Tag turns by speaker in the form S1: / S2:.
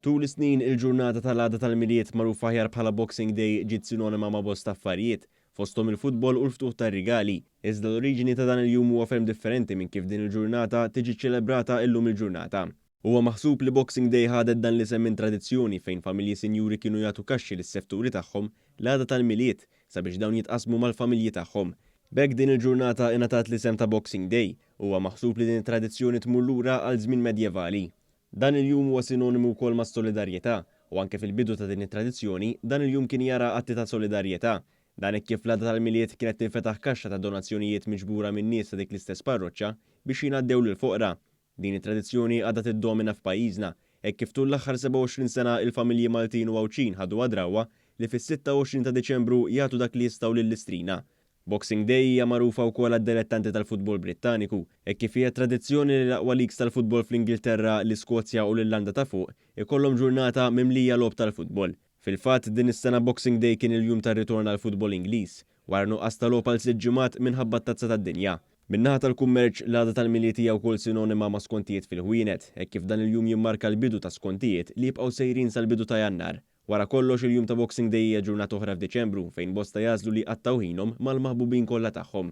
S1: Tul is-snin il-ġurnata tal-għada tal-miliet magħrufa aħjar bħala Boxing Day ġiet sinonima ma' bosta affarijiet fosthom il-futbol u l-ftuħ tar-rigali. Iżda l-oriġini ta' dan il-jum huwa ferm differenti minn kif din il-ġurnata tiġi ċċelebrata llum il-ġurnata. Huwa maħsub li Boxing Day ħadet dan l-isem minn tradizzjoni fejn familji sinjuri kienu jagħtu kaxxi lis-sefturi tagħhom l-għada tal-miliet sabiex dawn jitqasmu mal-familji tagħhom. B'hekk din il-ġurnata ingħatat l-isem ta' Boxing Day huwa maħsub li din it-tradizzjoni tmur lura għal żmien medjevali. Dan il-jum huwa sinonimu wkoll ma' solidarjetà u anke fil-bidu ta' din it-tradizzjoni dan il-jum kien jara atti ta' solidarjetà. Dan hekk kif l-għada tal-miliet kienet tinfetaħ kaxxa ta' donazzjonijiet miġbura minn nies ta' dik l-istess parroċċa biex jingħaddew lill-foqra. Din it-tradizzjoni għadha tiddomina f'pajjiżna hekk kif tul l-aħħar 27 sena il-familji Maltin u Għawċin ħadu għadrawha li fis-26 ta' Diċembru jagħtu dak li jistgħu lill-istrina. Boxing Day hija magħrufa wkoll għad-dilettanti tal-futbol Brittaniku, hekk kif hija tradizzjoni li l-aqwa leagues tal-futbol fl-Ingilterra, l-Iskozja u l-Irlanda ta' fuq ikollhom ġurnata mimlija logħob tal-futbol. Fil-fatt din is-sena Boxing Day kien il-jum tar-ritorn għall-futbol Ingliż wara nuqqas ta' logħob għal 6 ġimgħat minħabba t-tazza tad-dinja. Min-naħa tal-kummerċ l-għada tal-miliet hija wkoll sinonima ma' skontijiet fil-ħwienet, hekk kif dan il-jum jimmarka l-bidu ta' skontijiet li jibqgħu sejrin sal-bidu ta' Jannar. Wara kollox il-jum ta' Boxing Day hija ġurnata oħra f'Diċembru fejn bosta jażlu li qattaw ħinhom mal-maħbubin kollha tagħhom.